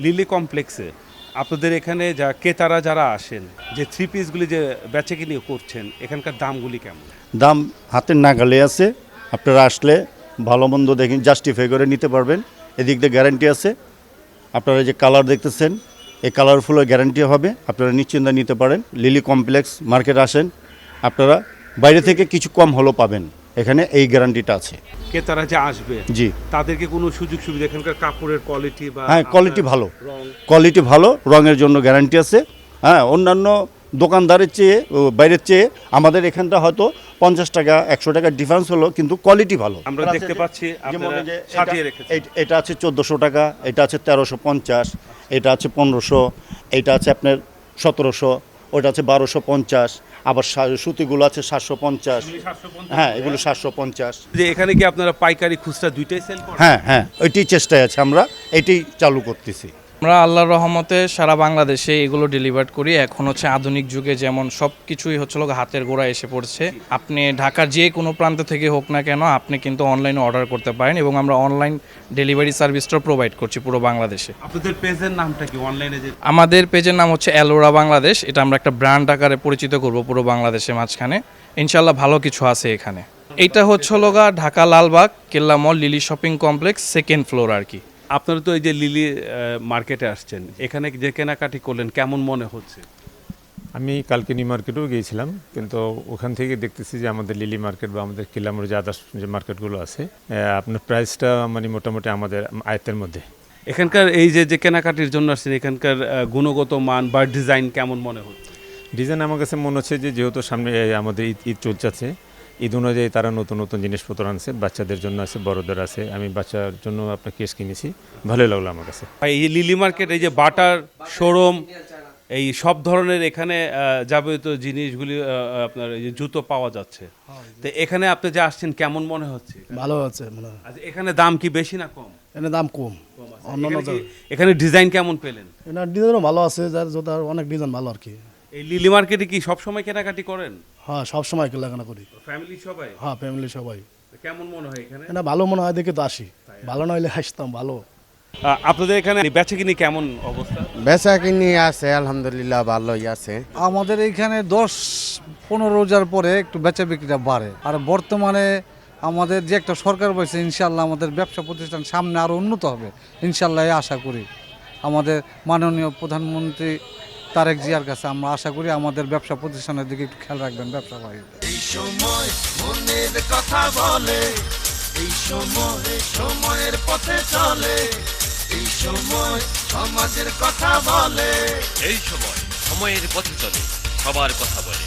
Lily কমপ্লেক্সে আপনাদের এখানে ক্রেতারা যারা আসেন যে থ্রি পিসগুলি যে বেচাকিনি করছেন এখানকার দামগুলি কেমন? দাম হাতের নাগালে আছে, আপনারা আসলে ভালো মন্দ দেখেন জাস্টিফাই করে নিতে পারবেন। এদিক দিয়ে গ্যারান্টি আছে। আপনারা যে কালার দেখতেছেন এই কালারফুলের গ্যারান্টি হবে, আপনারা নিশ্চিন্তে নিতে পারেন। লিলি কমপ্লেক্স মার্কেট আসেন, আপনারা বাইরে থেকে কিছু কম হলেও পাবেন, এখানে এই গ্যারান্টিটা আছে। ক্রেতারা যে আসবে জি, তাদেরকে কোনো সুযোগ সুবিধা এখানকার কাপড়ের কোয়ালিটি বা হ্যাঁ কোয়ালিটি ভালো, রং কোয়ালিটি ভালো, রঙের জন্য গ্যারান্টি আছে। হ্যাঁ, অন্যান্য দোকানদারের চেয়ে বাইরের চেয়ে আমাদের এখানটা হয়তো 50 টাকা 100 টাকা ডিফারেন্স হলো, কিন্তু কোয়ালিটি ভালো। আমরা দেখতে পাচ্ছি যেমন আপনারা এই যে সাজিয়ে রেখেছেন। এটা আছে 1400 টাকা, এটা আছে 1350, এটা আছে 1500, এটা আছে আপনার 1700, ওটা আছে 1250, আবার সুতিগুলো আছে 750। হ্যাঁ, এগুলো 750। যে এখানে কি আপনারা পাইকারি খুচরা দুইটাই সেল করেন? হ্যাঁ, ওইটাই চেষ্টায় আছে, আমরা এটাই চালু করতেছি। আমরা আল্লাহর রহমতে সারা বাংলাদেশে এগুলো ডেলিভার করি। এখন হচ্ছে আধুনিক যুগে যেমন সব কিছুই হচ্ছে হাতের গোড়ায় এসে পড়ছে। আপনি ঢাকার যে কোনো প্রান্ত থেকে হোক না কেন আপনি কিন্তু অনলাইনে অর্ডার করতে পারেন এবং আমরা অনলাইন ডেলিভারি সার্ভিসটাও প্রোভাইড করছি পুরো বাংলাদেশে। আপনাদের পেজের নামটা কি অনলাইনে? যে আমাদের পেজের নাম হচ্ছে অ্যালোরা বাংলাদেশ। এটা আমরা একটা ব্র্যান্ড আকারে পরিচিত করব পুরো বাংলাদেশের মাঝখানে। ইনশাল্লাহ ভালো কিছু আছে এখানে। এইটা হচ্ছে Dhaka Lalbagh Kella mall Lily shopping complex 2nd floor আর কি। আপনারা তো এই যে লিলি মার্কেটে আসছেন, এখানে যে কেনাকাটি করলেন কেমন মনে হচ্ছে? আমি কালকে নিউ মার্কেটেও গিয়েছিলাম, কিন্তু ওখান থেকে দেখতেছি যে আমাদের লিলি মার্কেট বা আমাদের কিলামুর যে আদার্স যে মার্কেটগুলো আছে আপনার প্রাইসটা মানে মোটামুটি আমাদের আয়ত্তের মধ্যে। এখানকার এই যে কেনাকাটির জন্য আসছেন, এখানকার গুণগত মান বা ডিজাইন কেমন মনে হচ্ছে? ডিজাইন আমার কাছে মনে হচ্ছে যে যেহেতু সামনে আমাদের ঈদ চলছে, ঈদ অনুযায়ী তারা নতুন নতুন জিনিসপত্র আনছে, বাচ্চাদের জন্য আছে, বড়দের আছে। আমি বাচ্চার জন্য আপনার কেস কিনেছি, ভালোই লাগলো আমার কাছে। এই লিলি মার্কেট এই যে বাটার শোরুম, এই সব ধরনের এখানে যাবতীয় জিনিসগুলি আপনার এই যে জুতো পাওয়া যাচ্ছে। তো এখানে আপনি যে আসছেন কেমন মনে হচ্ছে? ভালো আছে মনে হয়। আচ্ছা, এখানে দাম কি বেশি না কম? এখানে দাম কম। এখানে ডিজাইন কেমন পেলেন? এখানে ডিজাইনও ভালো আছে, যার জুতার অনেক ডিজাইন ভালো আর কি। এই লিলি মার্কেটে কি সব সময় কেনাকাটি করেন? হ্যাঁ, সব সময় কেনাকাটা করি। ফ্যামিলি সবাই? হ্যাঁ, ফ্যামিলি সবাই। কেমন মনে হয় এখানে? এটা ভালো মনে হয় দেখে তো আসি, ভালো না হলে আসতাম ভালো। আপনাদের এখানে বেচাকিনি কেমন অবস্থা? বেচা কিনি আছে আলহামদুলিল্লাহ, ভালোই আছে। আমাদের এইখানে 10-15 রোজার পরে একটু বেচা বিক্রিটা বাড়ে। আর বর্তমানে আমাদের যে একটা সরকার বলছে ইনশাল্লাহ আমাদের ব্যবসা প্রতিষ্ঠান সামনে আরও উন্নত হবে ইনশাল্লাহ, আশা করি। আমাদের মাননীয় প্রধানমন্ত্রী তারেক জিয়ার কাছে আমরা আশা করি আমাদের ব্যবসা প্রতিষ্ঠানের দিকে একটু খেয়াল রাখবেন, ব্যবসা ভাই। এই সময় মনের কথা বলে, এই সময় সময়ের পথে চলে, এই সময় সমাজের কথা বলে, এই সময় সময়ের পথে চলে, সবার কথা বলে।